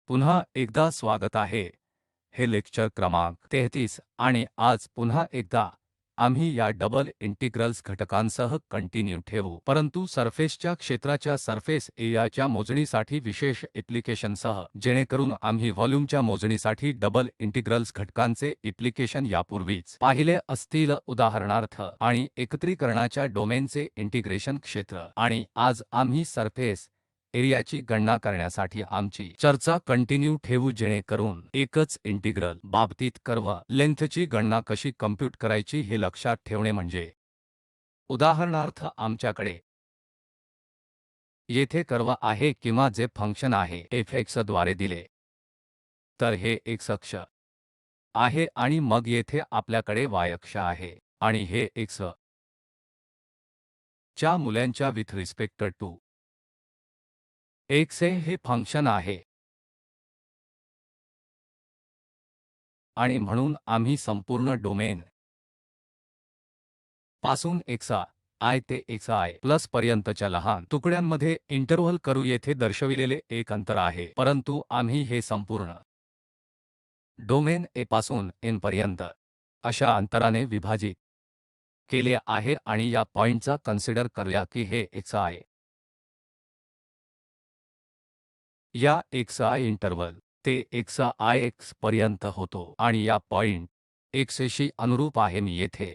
पुन्हा एकदा स्वागत आहे. हे लेक्चर क्रमांक 33 आणि आज पुन्हा एकदा आम्ही या डबल इंटिग्रल्स घटकांसह कंटिन्यू ठेवू, परंतु सरफेसच्या क्षेत्राच्या सरफेस एरियाच्या मोजणीसाठी विशेष ॲप्लिकेशनसह, जेणेकरून आम्ही व्हॉल्यूमच्या मोजणीसाठी डबल इंटिग्रल्स घटकांचे ॲप्लिकेशन यापूर्वीच पाहिले असतील, उदाहरणार्थ, आणि एकत्रीकरणाच्या डोमेनचे इंटिग्रेशन क्षेत्र. आणि आज आम्ही सरफेस एरियाची गणना करण्यासाठी आमची चर्चा कंटिन्यू ठेवू, जेणेकरून एकच इंटिग्रल बाबतीत कर्व लेंथची गणना कशी कम्प्यूट करायची हे लक्षात ठेवणे म्हणजे, उदाहरणार्थ आमच्याकडे येथे कर्व आहे किंवा जे फंक्शन आहे fx द्वारे दिले, तर हे x अक्ष आहे आणि मग येथे आपल्याकडे y अक्ष आहे आणि हे x च्या मूल्यांच्या विथ रिस्पेक्ट टू x हे फंक्शन आहे. आणि म्हणून आम्ही संपूर्ण डोमेन पासून xi ते xi प्लस पर्यंतच्या लहान तुकड्यांमध्ये इंटरव्हल करू. येथे दर्शविलेले एक अंतर आहे, परंतु आम्ही हे संपूर्ण डोमेन a पासून n पर्यंत अशा अंतराने विभाजित केले आहे आणि या पॉइंटचा कन्सिडर करूया की हे xi या xi इंटरव्हल ते xix पर्यंत होतो आणि या पॉइंट x शी अनुरूप आहे. मी येथे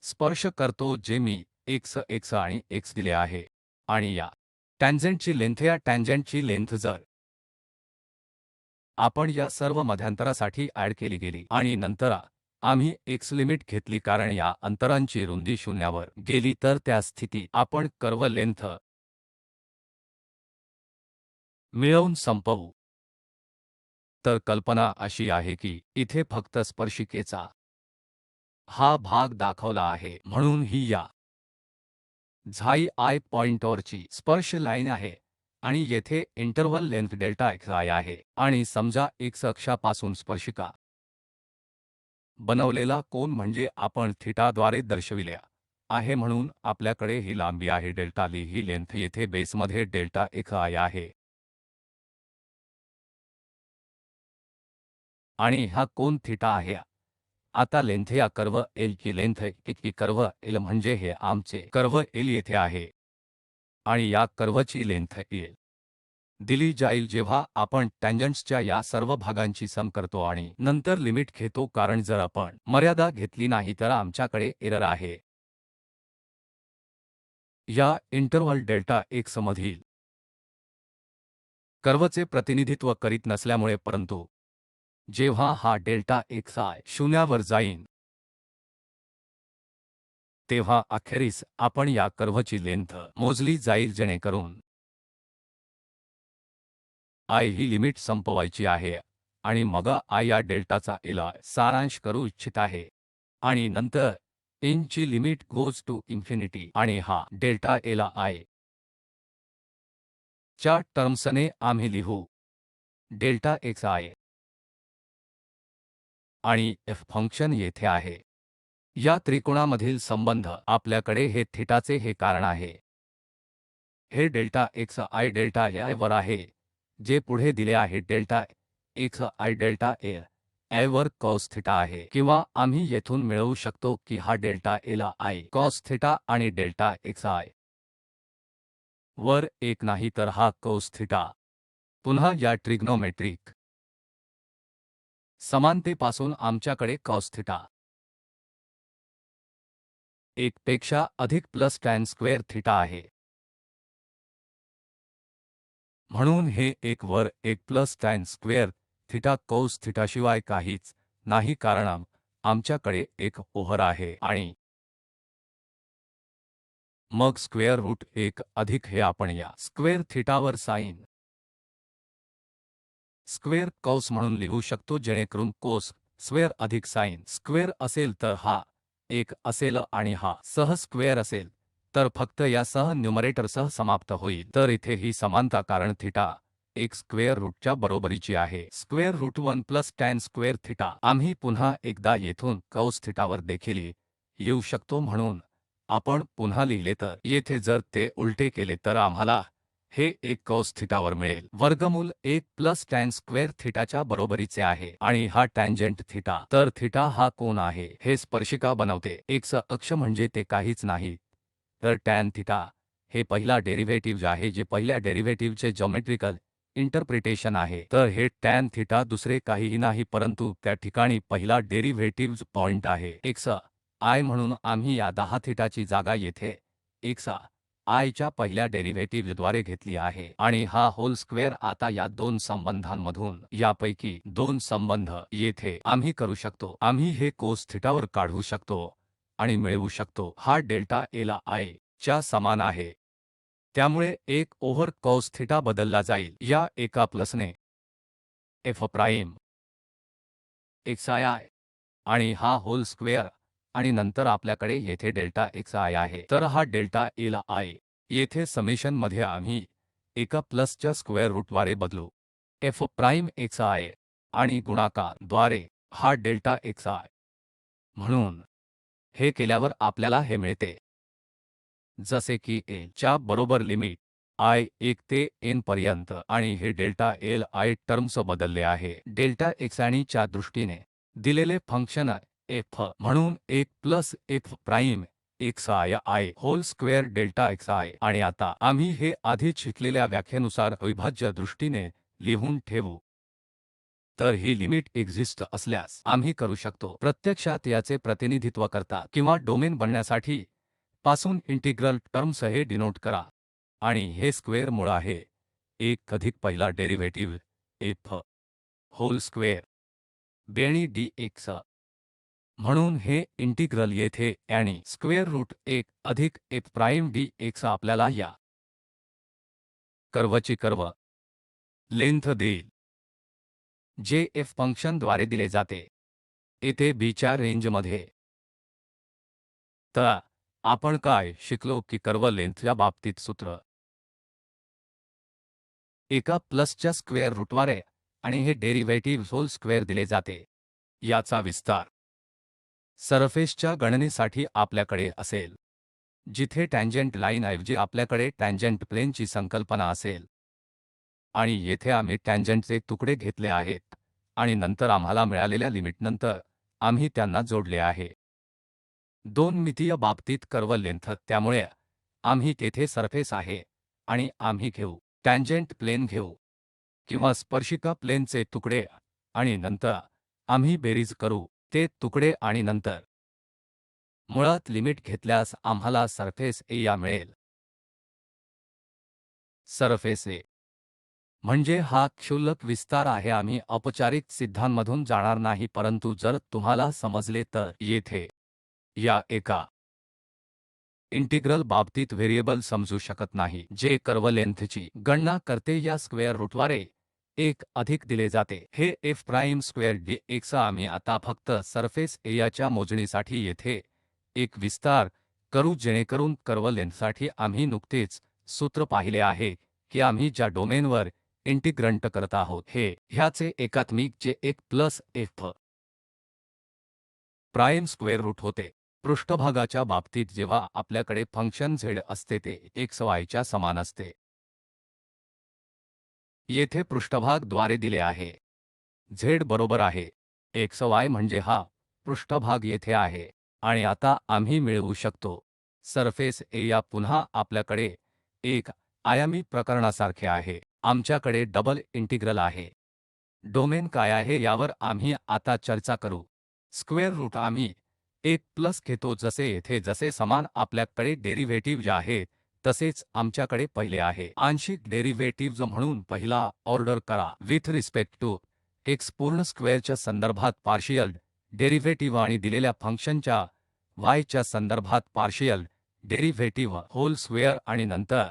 स्पर्श करतो जे मी x आणि x दिले आहे आणि या टॅन्जेंटची लेंथ, या टॅन्जेंटची लेंथ जर आपण या सर्व मध्यांतरासाठी ॲड केली गेली आणि नंतर आम्ही x लिमिट घेतली कारण या अंतरांची रुंदी शून्यावर गेली, तर त्या स्थितीत आपण कर्व लेंथ मिळवून संपवू. तर कल्पना अशी आहे की इथे फक्त स्पर्शिकेचा हा भाग दाखवला आहे, म्हणून ही या झाई आय पॉइंटवरची स्पर्श लाईन आहे आणि येथे इंटरव्हल लेंथ डेल्टा xi आहे आणि समजा x अक्षापासून स्पर्शिका बनवलेला कोन म्हणजे आपण थीटाद्वारे दर्शविले आहे, म्हणून आपल्याकडे ही लांबी आहे डेल्टा ली. ही लेंथ येथे बेसमध्ये डेल्टा xi आहे आणि हा कोन थीटा आहे. आता लेंथ या कर्व L ची लेंथ की कर्व L म्हणजे हे आमचे कर्व L येथे आहे आणि या कर्वची लेंथ L दिली जाईल जेव्हा आपण टॅन्जंट्सच्या या सर्व भागांची सम करतो आणि नंतर लिमिट घेतो, कारण जर आपण मर्यादा घेतली नाही तर आमच्याकडे एरर आहे. या इंटरव्हल डेल्टा x मधील कर्वचे प्रतिनिधित्व करीत नसल्यामुळे, परंतु जेव्हा हा डेल्टा xi शून्यावर जाईन तेव्हा अखेरीस आपण या कर्व्हची लेंथ मोजली जाईल, जेणेकरून I ही लिमिट संपवायची आहे आणि मग I या डेल्टाचा Li सारांश करू इच्छित आहे आणि नंतर n ची लिमिट गोज टू इन्फिनिटी आणि हा डेल्टा Li च्या टर्म्सने आम्ही लिहू डेल्टा xi आणि f फंक्शन येथे आहे. या त्रिकोणामधील संबंध आपल्याकडे हे थीटाचे हे कारण आहे. हे डेल्टा xi डेल्टा Li वर आहे, जे पुढे दिले आहे डेल्टा xi डेल्टा Li वर कॉस थीटा आहे, किंवा आम्ही येथून मिळवू शकतो की हा डेल्टा Li कॉस थीटा आणि डेल्टा xi वर एक नाही तर हा कॉस थीटा. पुन्हा या ट्रिग्नोमेट्रिक समानतेपासून आमच्याकडे कॉस थीटा 1 पेक्षा अधिक प्लस टॅन स्क्वेअर थीटा आहे. म्हणून हे 1 वर 1 plus tan square theta cos थीटाशिवाय काहीच नाही, कारण आमच्याकडे एक ओव्हर आहे आणि मग स्क्वेअर रूट 1 अधिक हे आपण या स्क्वेअर थीटावर साइन स्क्वेअर कॉस म्हणून लिहू शकतो, जेणेकरून कोस स्क्वेअर अधिक साइन स्क्वेअर असेल तर हा 1 असेल आणि हा सह स्क्वेअर असेल तर फक्त यासह न्यूमरेटरसह समाप्त होईल. तर इथे ही समानता, कारण थीटा 1 स्क्वेअर रूटच्या बरोबरीची आहे, square root 1 plus tan square theta. आम्ही पुन्हा एकदा येथून कॉस थीटावर देखील येऊ शकतो, म्हणून आपण पुन्हा लिहिले तर येथे जर ते उलटे केले तर आम्हाला हे एक कॉस थिटावर मिळेल वर्गमूल 1 प्लस टॅन स्क्वेअर थिटाच्या बरोबरीचे आहे आणि हा टॅन्जेंट थिटा तर थिटा हा कोन आहे हे स्पर्शिका बनवते एक्स अक्ष म्हणजे ते काहीच नाही तर टॅन थिटा हे पहिला डेरिव्हेटिव्ह आहे जे पहिल्या डेरिव्हेटिव्हचे जॉमेट्रिकल इंटरप्रिटेशन आहे तर हे टॅन थिटा दुसरे काहीही नाही परंतु त्या ठिकाणी पहिला डेरिव्हेटिव्ह पॉइंट आहे एक्स आय म्हणून आम्ही या 10 थिटाची जागा येथे एक्स आयच्या पहिल्या डेरिव्हेटिव्हद्वारे घेतली आहे आणि हा होल स्क्वेअर आता या दोन संबंधांमधून यापैकी दोन संबंध येथे आम्ही करू शकतो आम्ही हे कोस थिटावर काढू शकतो आणि मिळवू शकतो हा डेल्टा एला आय च्या समान आहे त्यामुळे 1 ओव्हर कॉस थिटा बदलला जाईल या एका प्लसने एफ प्राइम एक्स आय आय आणि हा होल स्क्वेअर आणि नंतर आपल्याकडे येथे डेल्टा एक्स आय आहे तर हा डेल्टा एला आय येथे समेशन मध्ये आम्ही एका प्लसच्या स्क्वेअर रूटद्वारे बदलू एफ प्राइम एक्स आय आणि गुणाकाद्वारे हा डेल्टा एक्स आय म्हणून हे केल्यावर आपल्याला हे मिळते जसे की ए च्या बरोबर लिमिट आय 1 ते एन पर्यंत आणि हे डेल्टा एल आय टर्म्स बदलले आहे डेल्टा एक्स आणि च्या दृष्टीने दिलेले फंक्शन एफ म्हणून 1 plus f prime x I i whole square delta x i आणि आता आम्ही हे आधीच शिकलेल्या व्याख्येनुसार अविभाज्य दृष्टीने लिहून ठेवू तर ही लिमिट एक्झिस्ट असल्यास आम्ही करू शकतो प्रत्यक्षात याचे प्रतिनिधित्व करता किंवा डोमेन बनण्यासाठी पासून इंटिग्रल टर्म्स हे डिनोट करा आणि हे स्क्वेअर मूळ आहे 1 अधिक पहिला डेरिव्हेटिव्ह एफ होल स्क्वेअर बेणी डी एक्स म्हणून हे इंटिग्रल येथे आणि स्क्वेअर रूट 1 अधिक एफ प्राइम डी एक्स आपल्याला या कर्वची कर्व लेंथ देईल जे एफ फंक्शनद्वारे दिले जाते येथे बीच्या रेंजमध्ये तर आपण काय शिकलो की कर्व लेंथच्या बाबतीत सूत्र एका प्लसच्या स्क्वेअर रूटद्वारे आणि हे डेरिव्हेटिव्ह होल स्क्वेअर दिले जाते याचा विस्तार सरफेसच्या गणनेसाठी आपल्याकडे असेल जिथे टॅन्जेंट लाईन ऐवजी आपल्याकडे टॅन्जेंट प्लेनची संकल्पना असेल आणि येथे आम्ही टॅन्जेंटचे तुकडे घेतले आहेत आणि नंतर आम्हाला मिळालेल्या लिमिटनंतर आम्ही त्यांना जोडले आहे दोन मितीय बाबतीत कर्व लेंथ त्यामुळे आम्ही तेथे सरफेस आहे आणि आम्ही घेऊ टॅन्जेंट प्लेन घेऊ किंवा स्पर्शिका प्लेनचे तुकडे आणि नंतर आम्ही बेरीज करू ते तुकडे आणि नंतर मुळात लिमिट घेतल्यास आम्हाला सरफेस एरिया मिळेल सरफेस ए म्हणजे हा क्षुल्लक विस्तार आहे आम्ही औपचारिक सिद्धांमधून जाणार नाही परंतु जर तुम्हाला समजले तर येथे या एका इंटिग्रल बाबतीत व्हेरिएबल समजू शकत नाही जे कर्व लेंथची गणना करते या स्क्वेअर रूटद्वारे 1 अधिक दिले जाते हे F prime square D x आम्ही आता फक्त सरफेस एरियाच्या मोजणीसाठी येथे एक विस्तार करू जेणेकरून कर्व लेंथसाठी आम्ही नुकतेच सूत्र पाहिले आहे की आम्ही ज्या डोमेनवर इंटिग्रंट करत आहोत हे ह्याचे एकात्मिक जे 1 plus f prime square root होते पृष्ठभागाच्या बाबतीत जेव्हा आपल्याकडे फंक्शन z असते ते x y च्या समान असते येथे पृष्ठभाग द्वारे दिले आहे z बरोबर आहे x y म्हणजे हा पृष्ठभाग येथे आहे आणि आता आम्ही मिळवू शकतो सरफेस एरिया पुन्हा आपल्याकडे एक आयामी प्रकरणासारखे आहे आमच्याकडे डबल इंटिग्रल आहे डोमेन काय आहे यावर आम्ही आता चर्चा करू स्क्वेअर रूट आम्ही 1 प्लस घेतो जसे येथे जसे समान आपल्याकडे डेरिव्हेटिव्ह आहे तसेच आमच्याकडे पहिले आहे आंशिक डेरिव्हेटिव्ह म्हणून पहिला ऑर्डर करा विथ रिस्पेक्ट टू एक्स पूर्ण स्क्वेअरच्या संदर्भात पार्शियल डेरिव्हेटिव्ह आणि दिलेल्या फंक्शनच्या y च्या संदर्भात पार्शियल डेरिव्हेटिव्ह होल स्क्वेअर आणि नंतर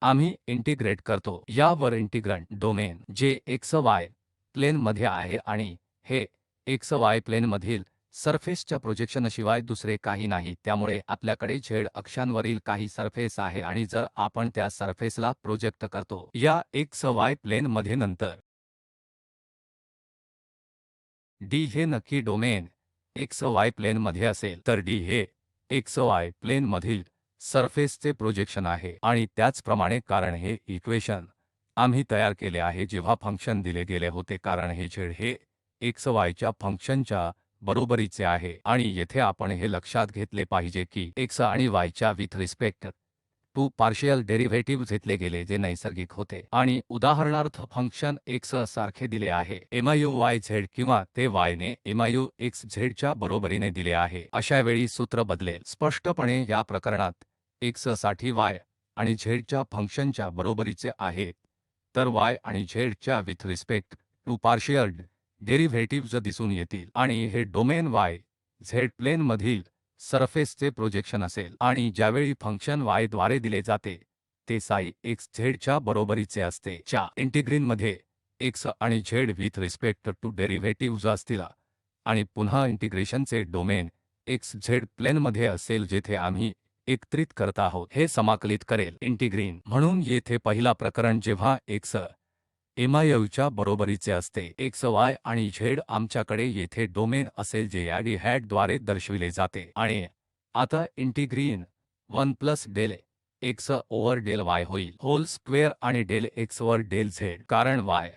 आम्ही इंटिग्रेट करतो यावर इंटिग्रंट डोमेन जे एक्स वाय प्लेनमध्ये आहे आणि हे एक्स वाय प्लेनमधील सरफेसच्या प्रोजेक्शनशिवाय दुसरे काही नाही त्यामुळे आपल्याकडे झेड अक्षांवरील काही सरफेस आहे आणि जर आपण त्या सरफेसला प्रोजेक्ट करतो या एक्स वाय प्लेनमध्ये नंतर डी हे नक्की डोमेन एक्स वाय प्लेनमध्ये असेल तर डी हे एक्स वाय प्लेनमधील सरफेसचे प्रोजेक्शन आहे आणि त्याचप्रमाणे कारण हे इक्वेशन आम्ही तयार केले आहे जेव्हा फंक्शन दिले गेले होते कारण हे z हे x y च्या फंक्शनच्या बरोबरीचे आहे आणि येथे आपण हे लक्षात घेतले पाहिजे की x आणि y च्या with respect to partial derivative घेतले गेले जे नैसर्गिक होते आणि उदाहरणार्थ फंक्शन x सारखे दिले आहे miu yz किंवा ते y ने miu xz च्या बरोबरीने दिले आहे अशा वेळी सूत्र बदलेल स्पष्टपणे या प्रकरणात x साठी y आणि z च्या फंक्शनच्या बरोबरीचे आहे तर y आणि z च्या with respect to partial derivatives दिसून येतील आणि हे डोमेन y z प्लेनमधील सरफेसचे प्रोजेक्शन असेल आणि ज्यावेळी फंक्शन y द्वारे दिले जाते ते साई x z च्या बरोबरीचे असते च्या इंटिग्रिनमध्ये x आणि z with respect to derivatives असतील आणि पुन्हा इंटिग्रेशनचे डोमेन x z प्लेनमध्ये असेल जेथे आम्ही एकत्रित करत आहोत हे समाकलित करेल इंटिग्रिन म्हणून येथे पहिला प्रकरण जेव्हा x miu च्या बरोबरीचे असते x y आणि z आमच्याकडे येथे डोमेन असेल जे या d हॅट द्वारे दर्शविले जाते आणि आता integrand 1 plus del x over del y होईल होल स्क्वेअर आणि डेल x वर डेल z कारण y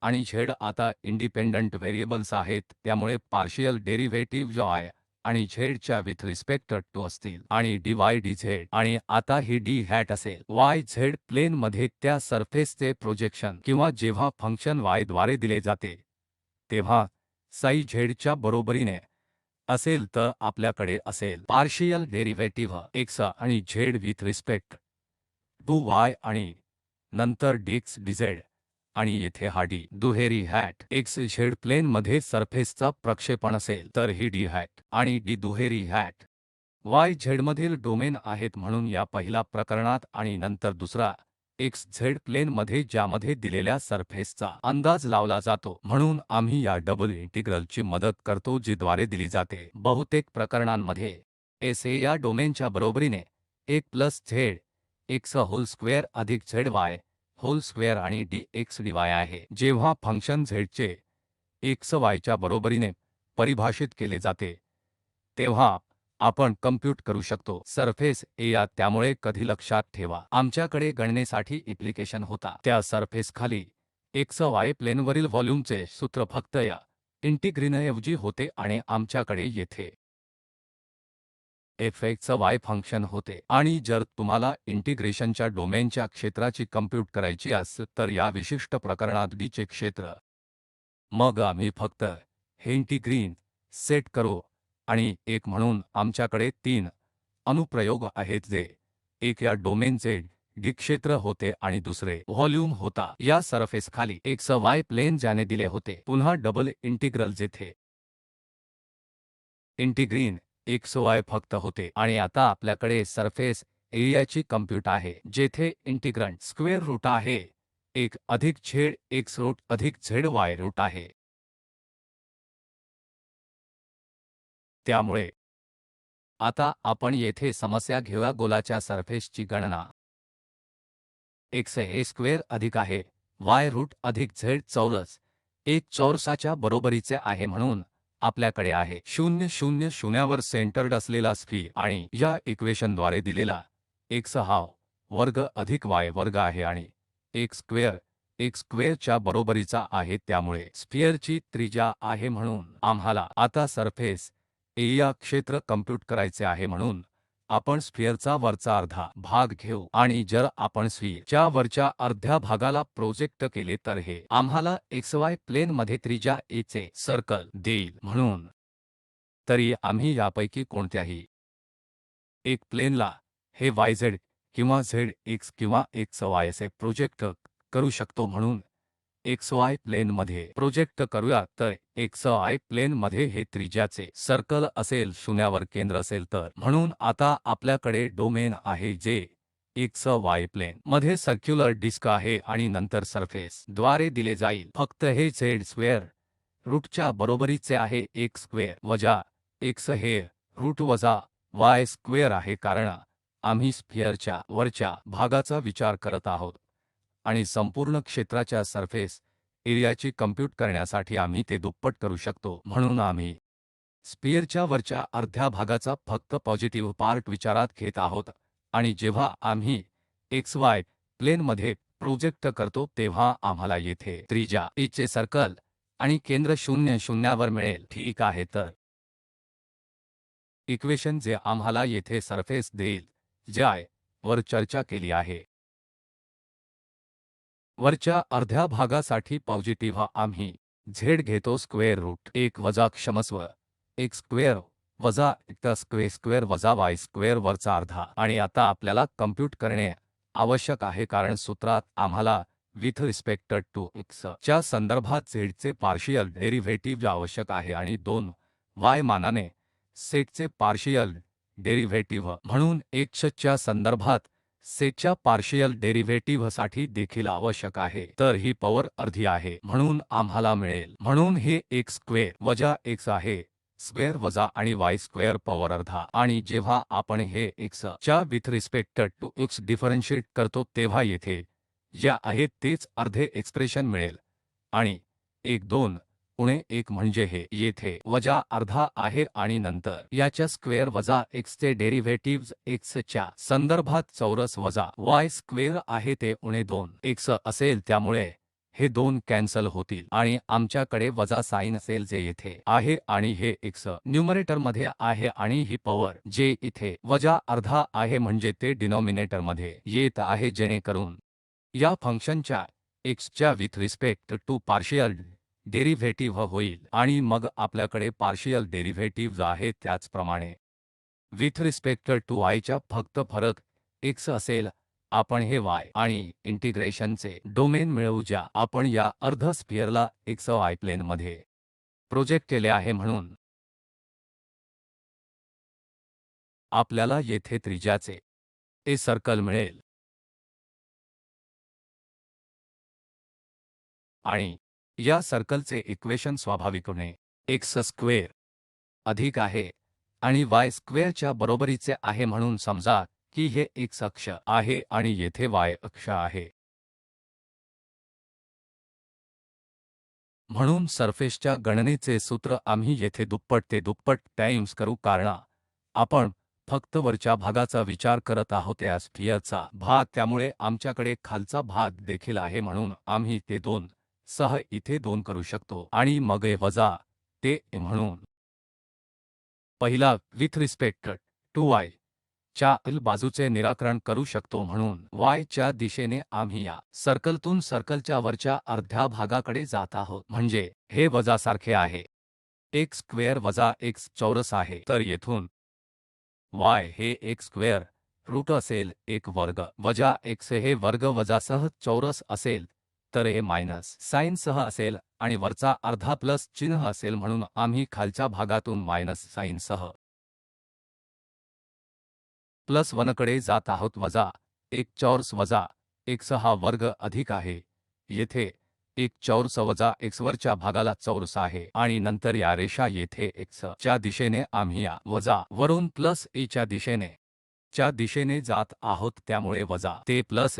आणि z आता इंडिपेंडंट व्हेरिएबल्स आहेत त्यामुळे पार्शियल डेरिव्हेटिव्ह y आणि z च्या विथ रिस्पेक्ट टू असतील आणि dy dz आणि आता ही d हॅट असेल y z प्लेन मध्ये त्या सरफेसचे प्रोजेक्शन किंवा जेव्हा फंक्शन y द्वारे दिले जाते तेव्हा साई z च्या बरोबरीने असेल तर आपल्याकडे असेल पार्शियल डेरिव्हेटिव्ह x आणि z with respect to y आणि नंतर dx dz आणि येथे हा d दुहेरी हॅट x z प्लेन मध्ये सरफेसचा प्रक्षेपण असेल तर ही d हॅट आणि d दुहेरी हॅट y z मधील डोमेन आहेत म्हणून या पहिल्या प्रकरणात आणि नंतर दुसरा x z प्लेन मध्ये ज्यामध्ये दिलेल्या सरफेसचा अंदाज लावला जातो म्हणून आम्ही या डबल इंटिग्रलची मदत करतो जी द्वारे दिली जाते बहुतेक प्रकरणांमध्ये s हे या डोमेनच्या बरोबरीने 1 plus z x whole square अधिक z y होल स्क्वेअर आणि dx dy आहे जेव्हा फंक्शन z चे x y च्या बरोबरीने परिभाषित केले जाते तेव्हा आपण कम्प्यूट करू शकतो सरफेस एरिया त्यामुळे कधी लक्षात ठेवा आमच्याकडे गणनेसाठी ॲप्लिकेशन होता त्या सरफेस खाली x y प्लेनवरील व्हॉल्यूमचे सूत्र फक्त या इंटिग्रिनऐवजी होते आणि आमच्याकडे येथे fx y फंक्शन होते आणि जर तुम्हाला इंटिग्रेशनच्या डोमेनच्या क्षेत्राची कम्प्यूट करायची असेल तर या विशिष्ट प्रकरणात d चे क्षेत्र मग आम्ही फक्त हे इंटिग्रिन सेट करू आणि एक म्हणून आमच्याकडे 3 अनुप्रयोग आहेत जे एक या डोमेनचे d क्षेत्र होते आणि दुसरे व्हॉल्यूम होता या सरफेस खाली x y प्लेन ज्याने दिले होते पुन्हा डबल इंटिग्रल जेथे इंटिग्रिन x y फक्त होते आणि आता आपल्याकडे सरफेस एरियाची कम्प्यूट आहे जेथे इंटिग्रंट स्क्वेअर रूट आहे 1 अधिक z x रूट अधिक z y रूट आहे त्यामुळे आता आपण येथे समस्या घेऊया गोलाच्या सरफेसची गणना x हे स्क्वेअर अधिक आहे y रूट अधिक z चौरस 1 चौरसाच्या बरोबरीचे आहे म्हणून आपल्याकडे आहे 0 0 0 वर सेंटर्ड असलेला स्फियर आणि या इक्वेशनद्वारे दिलेला x हा वर्ग अधिक y वर्ग आहे आणि x स्क्वेअरच्या बरोबरीचा आहे त्यामुळे स्फियरची त्रिज्या आहे म्हणून आम्हाला आता सरफेस एरिया क्षेत्र कम्प्यूट करायचे आहे म्हणून आपण स्फियरचा वरचा अर्धा भाग घेऊ आणि जर आपण स्फियरच्या वरच्या अर्ध्या भागाला प्रोजेक्ट केले तर हे आम्हाला xy प्लेन मध्ये त्रिज्या a चे सर्कल देईल म्हणून तरी आम्ही यापैकी कोणत्याही एक प्लेनला हे yz किंवा zx किंवा xy असे प्रोजेक्ट करू शकतो म्हणून xy प्लेन मध्ये प्रोजेक्ट करूया तर xy प्लेन मध्ये हे त्रिज्याचे सर्कल असेल शून्यावर केंद्र असेल तर म्हणून आता आपल्याकडे डोमेन आहे जे xy प्लेन मध्ये सर्क्युलर डिस्क आहे आणि नंतर सरफेस द्वारे दिले जाईल फक्त हे z स्क्वेअर रूटच्या बरोबरीचे आहे x स्क्वेअर वजा x हे रूट वजा y स्क्वेअर आहे कारण आम्ही स्फियरच्या वरच्या भागाचा विचार करत आहोत आणि संपूर्ण क्षेत्राच्या सरफेस एरियाची कम्प्यूट करण्यासाठी आम्ही ते दुप्पट करू शकतो म्हणून आम्ही स्फियरच्या वरच्या अर्ध्या भागाचा फक्त पॉझिटिव्ह पार्ट विचारात घेत आहोत आणि जेव्हा आम्ही xy प्लेनमध्ये प्रोजेक्ट करतो तेव्हा आम्हाला येथे त्रिज्या e चे सर्कल आणि केंद्र 0 0वर मिळेल, ठीक आहे. तर इक्वेशन जे आम्हाला येथे सरफेस देईल, जे I वर चर्चा केली आहे. वरच्या अर्ध्या भागासाठी पॉझिटिव्ह आम्ही z घेतो स्क्वेअर रूट 1 वजा क्षमस्व x स्क्वेअर वजा x स्क्वेअर वजा y स्क्वेअर वरचा अर्धा. आणि आता आपल्याला कम्प्यूट करणे आवश्यक आहे कारण सूत्रात आम्हाला विथ रिस्पेक्ट टू x च्या संदर्भात z चे पार्शियल डेरिव्हेटिव्ह आवश्यक आहे आणि 2 y मानाने सेटचे पार्शियल डेरिव्हेटिव्ह म्हणून x च्या संदर्भात सेटच्या पार्शियल डेरिव्हेटिव्हसाठी देखील आवश्यक आहे. तर ही पॉवर अर्धी आहे म्हणून आम्हाला मिळेल, म्हणून हे x स्क्वेअर वजा x आहे स्क्वेअर वजा आणि y स्क्वेअर पॉवर अर्धा. आणि जेव्हा आपण हे x च्या with respect to x differentiate करतो तेव्हा येथे जे आहे तेच अर्धे एक्सप्रेशन मिळेल आणि 1 2 उणे 1 म्हणजे हे येथे वजा अर्धा आहे आणि नंतर याच्या स्क्वेअर वजा x चे डेरिव्हेटिव्हज x च्या संदर्भात चौरस वजा y स्क्वेअर आहे ते उणे 2 x असेल, त्यामुळे हे 2 कॅन्सल होतील आणि आमच्याकडे वजा साइन असेल जे येथे आहे आणि हे x न्यूमरेटरमध्ये आहे आणि ही पॉवर जे इथे वजा अर्धा आहे म्हणजे ते डिनॉमिनेटरमध्ये येत आहे, जेणेकरून या फंक्शनच्या x च्या with respect to partial derivative होईल आणि मग आपल्याकडे पार्शियल डेरिव्हेटिव्हज आहे त्याचप्रमाणे विथ रिस्पेक्ट टू y च्या फक्त फरक x असेल. आपण हे y आणि इंटिग्रेशनचे डोमेन मिळवू ज्या आपण या अर्ध स्फिअरला xy प्लेनमध्ये प्रोजेक्ट केले आहे, म्हणून आपल्याला येथे त्रिज्याचे ए सर्कल मिळेल आणि या सर्कलचे इक्वेशन स्वाभाविकपणे x स्क्वेअर अधिक आहे आणि y स्क्वेअरच्या बरोबरीचे आहे, म्हणून समजा की हे x अक्ष आहे आणि येथे y अक्ष आहे. म्हणून सरफेसच्या गणनेचे सूत्र आम्ही येथे दुप्पट ते दुप्पट टाइम्स करू कारण आपण फक्त वरच्या भागाचा विचार करत आहोत या स्फिअरचा भाग, त्यामुळे आमच्याकडे खालचा भाग देखील आहे म्हणून आम्ही ते 2 सह इथे 2 करू शकतो आणि मग a वजा ते a म्हणून पहिला विथ रिस्पेक्ट टू y च्या बाजूचे निराकरण करू शकतो, म्हणून y च्या दिशेने आम्ही या सर्कलतून सर्कलच्या वरच्या अर्ध्या भागाकडे जात आहोत, म्हणजे हे वजासारखे आहे. x स्क्वेअर वजा x चौरस आहे, तर येथून y हे x स्क्वेअर रूट असेल 1 वर्ग वजा x हे वर्ग वजासह चौरस असेल, तर हे मायनस साइन सह असेल आणि वरचा अर्धा प्लस चिन्ह असेल, म्हणून आम्ही खालच्या भागातून मायनस साइन सह प्लस 1 कडे जात आहोत. वजा 1 चौरस वजा x हा वर्ग अधिक आहे, येथे 1 चौरस वजा x वरच्या भागाला चौरस आहे आणि नंतर या रेषा येथे x च्या दिशेने आम्ही या वजा वरून प्लस a च्या दिशेने जात आहोत, त्यामुळे वजा ते प्लस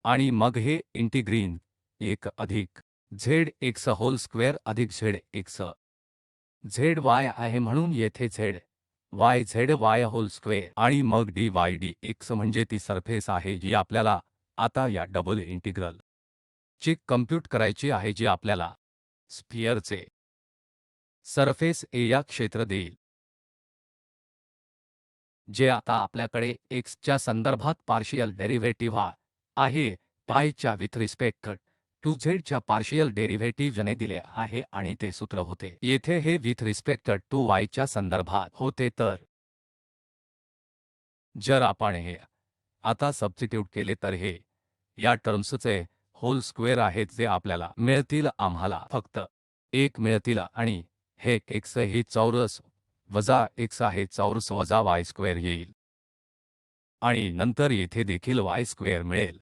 आणि मग हे इंटिग्रीन 1 अधिक zx होल स्क्वेअर अधिक zx zy आहे, म्हणून येथे zy होल स्क्वेअर आणि मग dy dx म्हणजे ती सरफेस आहे जी आपल्याला आता या डबल इंटिग्रल ची कम्प्यूट करायची आहे, जी आपल्याला स्फिअरचे सरफेस एरिया क्षेत्र देईल, जे आता आपल्याकडे x च्या संदर्भात पार्शियल डेरिव्हेटिव्ह आहे पाय च्या विथ रिस्पेक्ट टू z च्या पार्शियल डेरिव्हेटिव्हने दिले आहे आणि ते सूत्र होते येथे हे विथ रिस्पेक्ट टू y च्या संदर्भात होते. तर जर आपण हे आता सबस्टिट्यूट केले तर हे या टर्म्सचे होल स्क्वेअर आहेत जे आपल्याला मिळतील, आम्हाला फक्त 1 मिळतील आणि हे x ही चौरस वजा x आहे चौरस वजा y स्क्वेअर येईल आणि नंतर येथे देखील y स्क्वेअर मिळेल,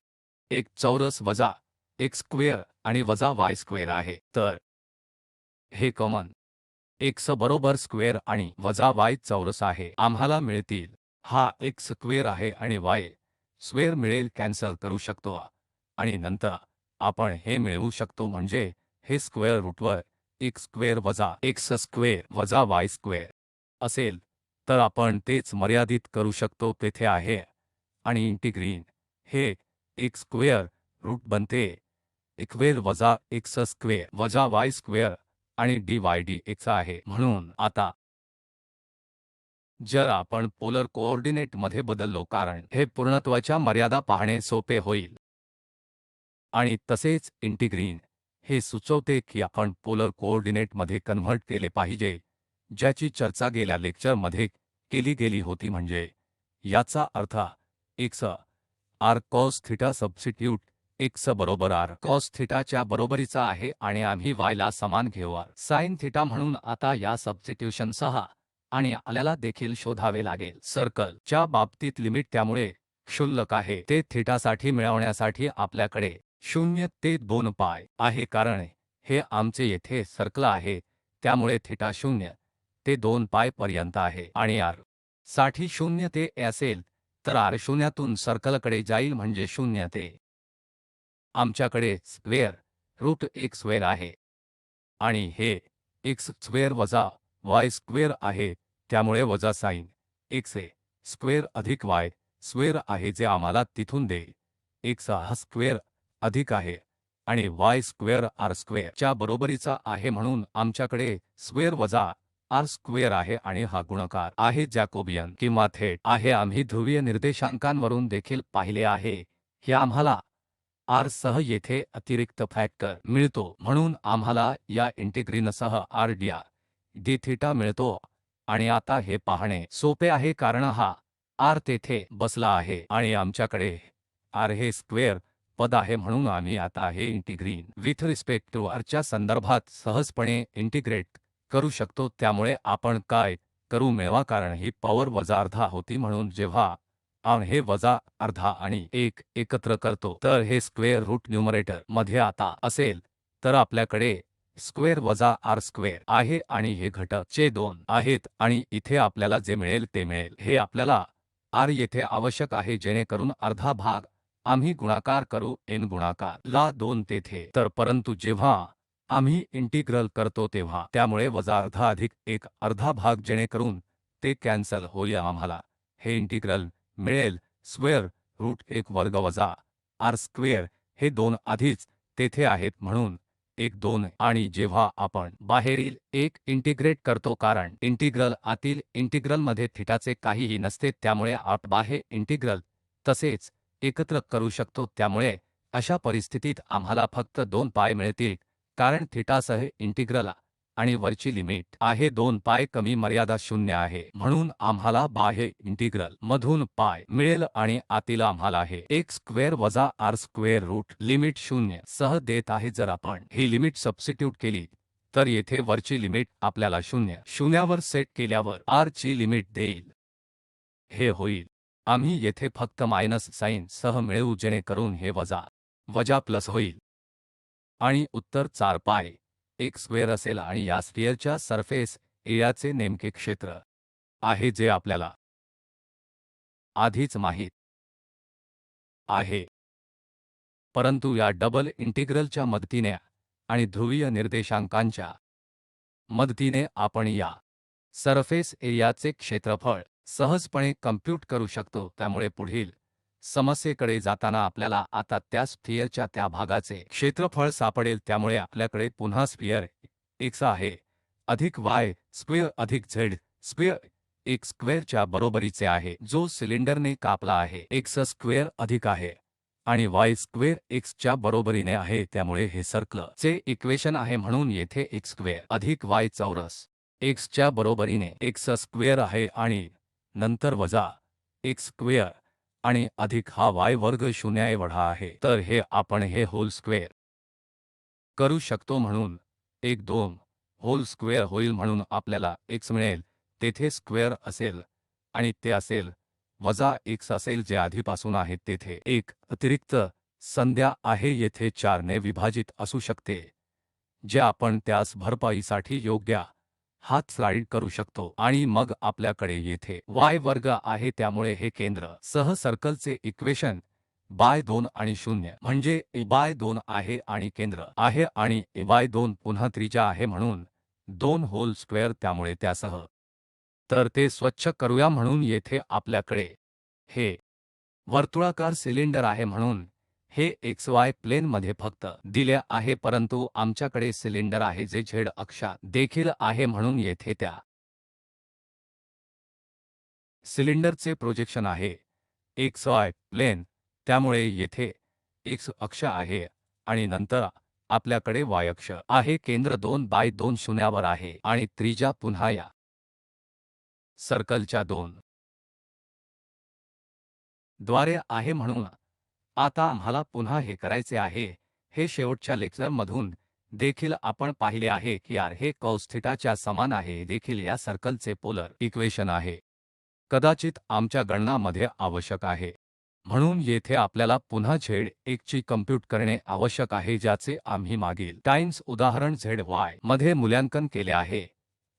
1 चौरस वजा x स्क्वेअर आणि वजा y स्क्वेअर आहे. तर हे कॉमन x बरोबर स्क्वेअर आणि वजा y चौरस आहे आम्हाला मिळतील, हा x स्क्वेअर आहे आणि y स्क्वेअर मिळेल, कॅन्सल करू शकतो आणि नंतर आपण हे मिळवू शकतो, म्हणजे हे स्क्वेअर रूटवर x स्क्वेअर वजा x स्क्वेअर वजा y स्क्वेअर असेल तर आपण तेच मर्यादित करू शकतो तेथे आहे आणि इंटिग्रीन हे एक स्क्वेअर रूट बनते इक्वेल वजा एक्स स्क्वेअर वजा वाय स्क्वेअर आणि डी एक्स आहे. म्हणून आता जर आपण पोलर कोऑर्डिनेटमध्ये बदललो कारण हे पूर्णत्वाच्या मर्यादा पाहणे सोपे होईल आणि तसेच इंटिग्रीन हे सुचवते की आपण पोलर कोऑर्डिनेटमध्ये कन्व्हर्ट केले पाहिजे ज्याची चर्चा गेल्या लेक्चरमध्ये केली गेली होती म्हणजे याचा अर्थ x r cos theta substitute x बरोबर आर कॉस थीटाच्या बरोबरीचा आहे आणि आम्ही y ला समान घेऊ आर साइन थीटा म्हणून आता या सबस्टिट्यूशनसह आणि आपल्याला देखील शोधावे लागेल सर्कल च्या बाबतीत लिमिट त्यामुळे क्षुल्लक आहे ते थीटासाठी मिळवण्यासाठी आपल्याकडे 0 ते 2 पाय आहे कारण हे आमचे येथे सर्कल आहे त्यामुळे थीटा 0 ते 2 पाय पर्यंत आहे आणि r साठी 0 ते a असेल तर r शून्यातून सर्कलकडे जाईल म्हणजे 0 ते आमच्याकडे स्क्वेअर रूट x स्क्वेअर आहे आणि हे x स्क्वेअर वजा y स्क्वेअर आहे त्यामुळे वजा साइन x स्क्वेअर अधिक y स्क्वेअर आहे जे आम्हाला तिथून देईल x हा स्क्वेअर अधिक आहे आणि y स्क्वेअर r स्क्वेअर च्या बरोबरीचा आहे म्हणून आमच्याकडे स्क्वेअर वजा r स्क्वेअर आहे आणि हा गुणाकार आहे जॅकोबियन किंवा थेट आहे आम्ही ध्रुवीय निर्देशांकांवरून देखील पाहिले आहे की आम्हाला r सह येथे अतिरिक्त फॅक्टर मिळतो म्हणून आम्हाला या इंटिग्रीनसह r d थीटा मिळतो आणि आता हे पाहणे सोपे आहे कारण हा r तेथे बसला आहे आणि आमच्याकडे r हे स्क्वेअर पद आहे म्हणून आम्ही आता हे integrand with respect to r च्या संदर्भात सहजपणे इंटिग्रेट करू शकतो त्यामुळे आपण काय करू मिळवा कारण ही पॉवर वजा अर्धा होती म्हणून जेव्हा आपण हे वजा अर्धा आणि 1 एकत्र करतो तर हे स्क्वेअर रूट न्यूमरेटर मध्ये आता असेल तर आपल्याकडे स्क्वेअर वजा r स्क्वेअर आहे आणि हे घटक चे 2 आहेत आणि इथे आपल्याला जे मिळेल ते मिळेल हे आपल्याला r येथे आवश्यक आहे जेणेकरून अर्धा भाग आम्ही गुणाकार करू n गुणाकार ला 2 तेथे तर परंतु जेव्हा आम्ही इंटिग्रल करतो तेव्हा त्यामुळे वजा अर्धा अधिक 1 अर्धा भाग जेणेकरून ते कॅन्सल होईल आम्हाला हे इंटिग्रल मिळेल स्क्वेअर रूट 1 वर्ग वजा r स्क्वेअर हे 2 आधीच तेथे आहेत म्हणून 1 2 आणि जेव्हा आपण बाहेरील एक इंटिग्रेट करतो कारण इंटिग्रल आतील इंटिग्रलमध्ये थीटाचे काहीही नसते त्यामुळे आपण बाहेर इंटिग्रल तसेच एकत्र करू शकतो त्यामुळे अशा परिस्थितीत आम्हाला फक्त 2 पाय मिळतील कारण थीटासह इंटिग्रल आणि वरची लिमिट आहे 2 पाय कमी मर्यादा 0 आहे म्हणून आम्हाला बाह्य इंटिग्रल मधून पाय मिळेल आणि आतील आम्हाला हे x स्क्वेअर वजा r स्क्वेअर रूट लिमिट 0 सह देत आहे जर आपण ही लिमिट सबस्टिट्यूट केली तर येथे वरची लिमिट आपल्याला 0 0वर सेट केल्यावर r ची लिमिट देईल हे होईल आम्ही येथे फक्त मायनस साइन सह मिळवू जेणेकरून हे वजा वजा प्लस होईल आणि उत्तर 4 पाय एक स्क्वेअर असेल आणि या स्फिअरच्या सरफेस एरियाचे नेमके क्षेत्र आहे जे आपल्याला आधीच माहित आहे परंतु या डबल इंटिग्रलच्या मदतीने आणि ध्रुवीय निर्देशांकांच्या मदतीने आपण या सरफेस एरियाचे क्षेत्रफळ सहजपणे कम्प्यूट करू शकतो त्यामुळे पुढील समस्येकडे जाताना आपल्याला आता त्या स्फिअरच्या त्या भागाचे क्षेत्रफळ सापडेल त्यामुळे आपल्याकडे पुन्हा स्फिअर x आहे अधिक y स्क्वेअर अधिक z स्क्वेअर x स्क्वेअरच्या बरोबरीचे आहे जो सिलिंडरने कापला आहे x स्क्वेअर अधिक आहे आणि y स्क्वेअर x च्या बरोबरीने आहे त्यामुळे हे सर्कल चे इक्वेशन आहे म्हणून येथे x स्क्वेअर अधिक y चौरस x च्या बरोबरीने x स्क्वेअर आहे आणि नंतर वजा x स्क्वेअर आणि अधिक हा y वर्ग 0 एवढा आहे तर हे आपण हे होल स्क्वेअर करू शकतो म्हणून 1 2 होल स्क्वेअर होईल म्हणून आपल्याला x मिळेल तेथे स्क्वेअर असेल आणि ते असेल वजा x असेल जे आधीपासून आहे तेथे एक अतिरिक्त संज्ञा आहे येथे 4 ने विभाजित असू शकते जे आपण त्यास भरपाईसाठी योग्य हात स्लाइड करू शकतो आणि मग आपल्याकडे येथे y वर्ग आहे त्यामुळे हे केंद्र सह सर्कलचे इक्वेशन बाय 2 आणि 0 म्हणजे a बाय 2 आहे आणि केंद्र आहे आणि a बाय 2 पुन्हा त्रिज्या आहे म्हणून 2 होल स्क्वेअर त्यामुळे त्यासह तर ते स्वच्छ करूया म्हणून येथे आपल्याकडे हे वर्तुळाकार सिलिंडर आहे म्हणून हे XY प्लेनमध्ये फक्त दिले आहे, परंतु आमच्याकडे सिलिंडर आहे जे Z अक्षात देखील आहे म्हणून येथे त्या सिलिंडरचे प्रोजेक्शन आहे XY प्लेन, त्यामुळे येथे X अक्ष आहे आणि नंतर आपल्याकडे Y अक्ष आहे. केंद्र 2 बाय 2 शून्यावर आहे आणि त्रिज्या पुन्हा या सर्कलच्या 2 द्वारे आहे म्हणून आता आम्हाला पुन्हा हे करायचे आहे. हे शेवटच्या लेक्चरमधून देखील आपण पाहिले आहे की R हे कॉस थीटाच्या समान आहे, देखील या सर्कलचे पोलर इक्वेशन आहे. कदाचित आमच्या गणनामध्ये आवश्यक आहे म्हणून येथे आपल्याला पुन्हा Z1 ची कम्प्यूट करणे आवश्यक आहे, ज्याचे आम्ही मागील टाइम्स उदाहरण ZY मध्ये मूल्यांकन केले आहे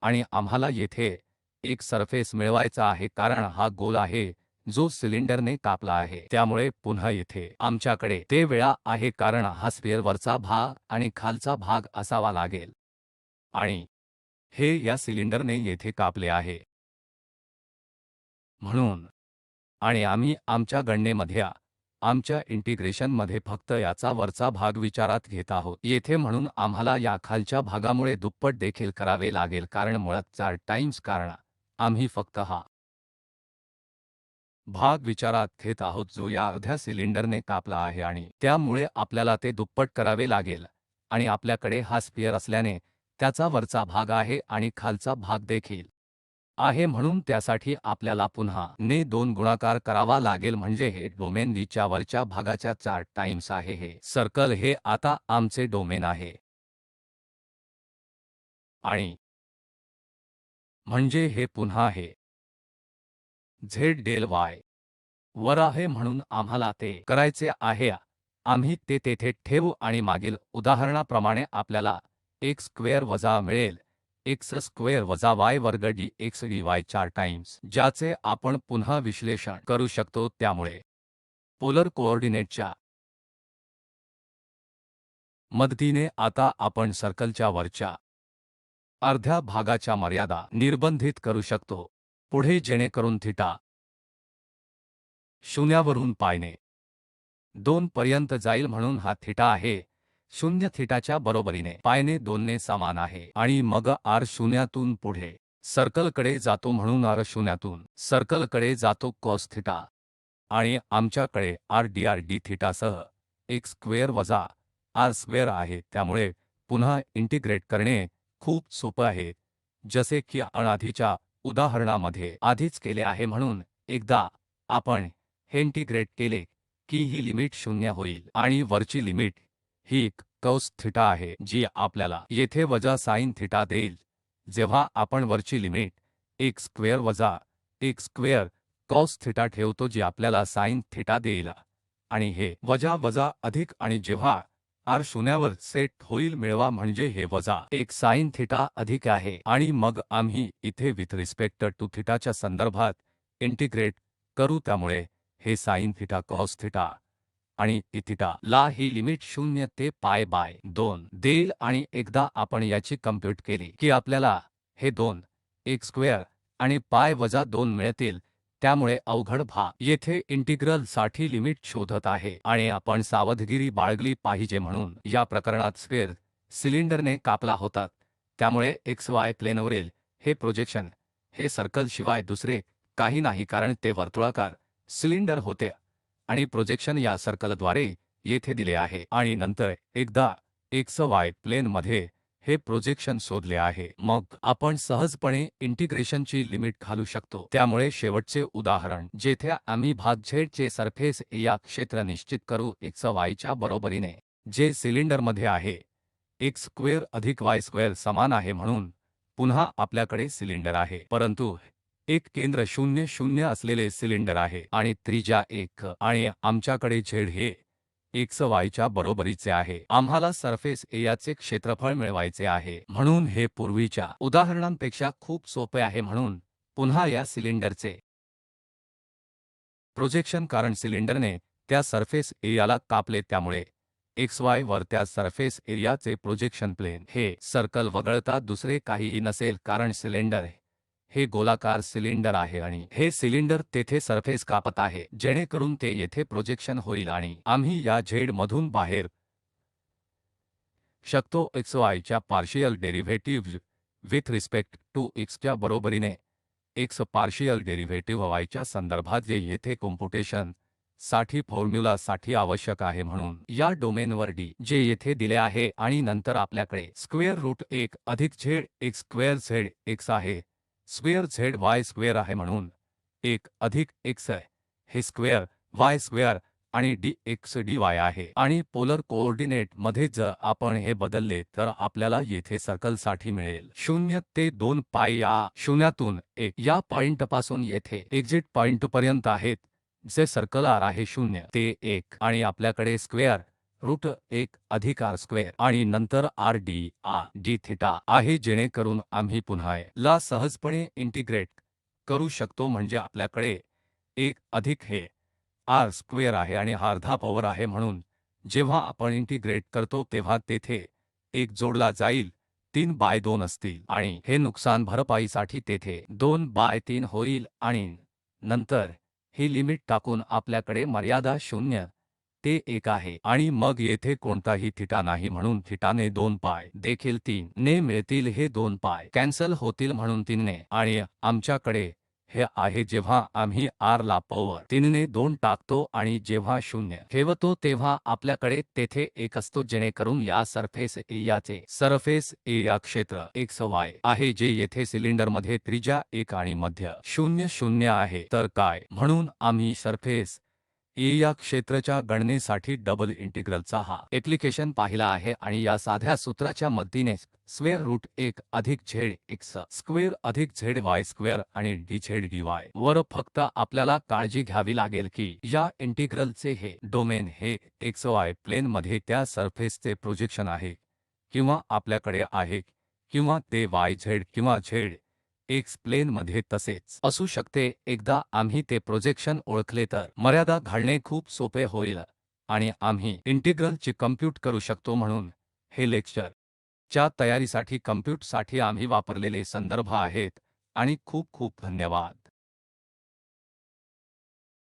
आणि आम्हाला येथे एक सरफेस मिळवायचा आहे कारण हा गोल आहे जो सिलिंडरने कापला आहे. त्यामुळे पुन्हा येथे आमच्याकडे ते वेळा आहे कारण हा स्फिअर वरचा भाग आणि खालचा भाग असावा लागेल आणि हे या सिलिंडरने येथे कापले आहे म्हणून आणि आम्ही आमच्या गणनेमध्ये आमच्या इंटिग्रेशनमध्ये फक्त याचा वरचा भाग विचारात घेत आहोत येथे, म्हणून आम्हाला या खालच्या भागामुळे दुप्पट देखील करावे लागेल कारण मुळात 4 टाइम्स, कारण आम्ही फक्त हा भाग विचारात घेत आहोत जो या अर्ध्या सिलिंडरने कापला आहे आणि त्यामुळे आपल्याला ते दुप्पट करावे लागेल आणि आपल्याकडे हा स्फिअर असल्याने त्याचा वरचा भाग आहे आणि खालचा भाग देखील आहे म्हणून त्यासाठी आपल्याला पुन्हा ने 2 गुणाकार करावा लागेल म्हणजे हे डोमेन D च्या वरच्या भागाच्या 4 टाइम्स आहे. हे सर्कल हे आता आमचे डोमेन आहे आणि म्हणजे हे पुन्हा आहे Z डेल Y वर आहे म्हणून आम्हाला ते करायचे आहे. आम्ही ते तेथे ठेवू आणि मागील उदाहरणाप्रमाणे आपल्याला x स्क्वेअर वजा मिळेल x स्क्वेअर वजा y वर्ग dx dy 4 टाइम्स, ज्याचे आपण पुन्हा विश्लेषण करू शकतो. त्यामुळे पोलर कोऑर्डिनेटच्या मदतीने आता आपण सर्कलच्या वरच्या अर्ध्या भागाच्या मर्यादा निर्बंधित करू शकतो पुढे, जेणेकरून थीटा शून्यावरून पायने 2 पर्यंत जाईल म्हणून हा थीटा आहे 0 थीटाच्या बरोबरीने पायने 2 ने समान आहे आणि मग R शून्यातून पुढे सर्कलकडे जातो म्हणून R शून्यातून सर्कलकडे जातो कॉस थीटा आणि आमच्याकडे R dr d थीटासह x square वजा R स्क्वेअर आहे. त्यामुळे पुन्हा इंटिग्रेट करणे खूप सोपं आहे, जसे की आपण आधीच्या उदाहरणामध्ये आधीच केले आहे. म्हणून एकदा आपण हे इंटिग्रेट केले की ही लिमिट 0 होईल आणि वरची लिमिट ही एक कॉस थीटा आहे जी आपल्याला येथे वजा साइन थीटा देईल जेव्हा आपण वरची लिमिट x स्क्वेअर वजा x स्क्वेअर कॉस थीटा ठेवतो, जी आपल्याला साइन थीटा देईल आणि हे वजा वजा अधिक, आणि जेव्हा R शून्यावर सेट होईल मिळवा म्हणजे हे वजा एक साइन थीटा अधिक आहे आणि मग आम्ही इथे विथ रिस्पेक्ट टू थीटाच्या संदर्भात इंटिग्रेट करू. त्यामुळे हे साइन थीटा कॉस थीटा आणि थीटा ला ही लिमिट 0 ते पाय बाय 2 देईल आणि एकदा आपण याची कम्प्यूट केली की आपल्याला हे 2 x स्क्वेअर आणि पाय वजा 2 मिळतील. त्यामुळे अवघड भाग येथे इंटिग्रल साठी लिमिट शोधत आहे आणि आपण सावधगिरी बाळगली पाहिजे म्हणून या प्रकरणात स्फिअर सिलिंडरने कापला होता. त्यामुळे XY प्लेनवरील हे प्रोजेक्शन हे सर्कल शिवाय दुसरे काही नाही कारण ते वर्तुळाकार सिलिंडर होते आणि प्रोजेक्शन या सर्कलद्वारे येथे दिले आहे आणि नंतर एकदा XY प्लेनमध्ये हे प्रोजेक्शन शोधले आहे मग आपण सहजपणे इंटिग्रेशनची लिमिट घालू शकतो. त्यामुळे शेवटचे उदाहरण जेथे आम्ही भाग Z चे सरफेस एरिया क्षेत्र निश्चित करू XY च्या बरोबरीने जे सिलिंडरमध्ये आहे x स्क्वेअर अधिक y स्क्वेअर समान आहे म्हणून पुन्हा आपल्याकडे सिलिंडर आहे परंतु एक केंद्र 0 0 असलेले सिलिंडर आहे आणि त्रिज्या 1 आणि आमच्याकडे Z हे XY च्या बरोबरीचे आहे. आम्हाला सरफेस एरियाचे क्षेत्रफळ मिळवायचे आहे म्हणून हे पूर्वीच्या उदाहरणांपेक्षा खूप सोपे आहे. म्हणून पुन्हा या सिलिंडरचे प्रोजेक्शन कारण सिलिंडरने त्या सरफेस एरियाला कापले, त्यामुळे XY वर त्या सरफेस एरियाचे प्रोजेक्शन प्लेन हे सर्कल वगळता दुसरे काहीही नसेल कारण सिलेंडर हे गोलाकार सिलिंडर आहे आणि हे सिलिंडर तेथे सरफेस कापत आहे जेणेकरून ते येथे प्रोजेक्शन होईल आणि आम्ही या झेड मधून बाहेर शकतो xy च्या partial derivatives with respect to x च्या बरोबरीने x पार्शियल डेरिव्हेटिव्ह y च्या संदर्भात जे येथे कॉम्प्युटेशन साठी फॉर्म्युला साठी आवश्यक आहे म्हणून या डोमेनवर d जे येथे दिले आहे आणि नंतर आपल्याकडे स्क्वेअर रूट 1 अधिक z x square z x आहे स्क्वेअर z y स्क्वेअर आहे म्हणून 1 अधिक x हे स्क्वेअर y स्क्वेअर आणि dx dy आहे आणि पोलर कोऑर्डिनेट मध्ये जर आपण हे बदलले तर आपल्याला येथे सर्कलसाठी मिळेल 0 ते 2 पाय या शून्यातून 1 या पॉइंटपासून येथे एक्झिट पॉइंटपर्यंत आहेत जे सर्कलर आहे 0 ते 1 आणि आपल्याकडे स्क्वेअर रूट 1 अधिक r स्क्वेअर आणि नंतर r d थीटा आहे जेणेकरून आम्ही पुन्हा ला सहजपणे इंटिग्रेट करू शकतो म्हणजे आपल्याकडे 1 अधिक हे r स्क्वेअर आहे आणि हा अर्धा पॉवर आहे म्हणून जेव्हा आपण इंटिग्रेट करतो तेव्हा तेथे 1 जोडला जाईल 3 बाय 2 असतील आणि हे नुकसान भरपाईसाठी तेथे 2 बाय 3 होईल आणि नंतर ही लिमिट टाकून आपल्याकडे मर्यादा 0 ते 1 आहे आणि मग येथे कोणताही थीटा नाही म्हणून थीटाने 2 पाय देखील 3 ने मिळतील हे 2 पाय कॅन्सल होतील म्हणून 3 ने आणि आमच्याकडे हे आहे जेव्हा आम्ही r ला पॉवर 3 ने 2 टाकतो आणि जेव्हा 0 ठेवतो तेव्हा आपल्याकडे तेथे 1 असतो जेणेकरून या सरफेस एरियाचे सरफेस एरिया क्षेत्र xy आहे जे येथे सिलिंडरमध्ये त्रिज्या 1 आणि मध्य 0 आहे तर काय म्हणून आम्ही सरफेस एरिया क्षेत्राच्या गणनेसाठी डबल इंटिग्रलचा हा ऍप्लिकेशन पाहिला आहे आणि या साध्या सूत्राच्या मदतीने स्क्वेअर रूट 1 अधिक zx स्क्वेअर अधिक zy स्क्वेअर आणि dz dy वर फक्त आपल्याला काळजी घ्यावी लागेल की या इंटिग्रलचे हे डोमेन हे xy प्लेन मध्ये त्या सरफेसचे प्रोजेक्शन आहे किंवा आपल्याकडे आहे किंवा ते yz किंवा zx प्लेन मध्ये तसेच असू शकते एकदा आम्ही ते प्रोजेक्शन ओळखले तर मर्यादा घालणे खूप सोपे होईल आणि आम्ही इंटिग्रल ची कम्प्यूट करू शकतो म्हणून हे लेक्चर च्या तयारीसाठी कम्प्यूट साठी आम्ही वापरलेले संदर्भ आहेत आणि खूप खूप धन्यवाद.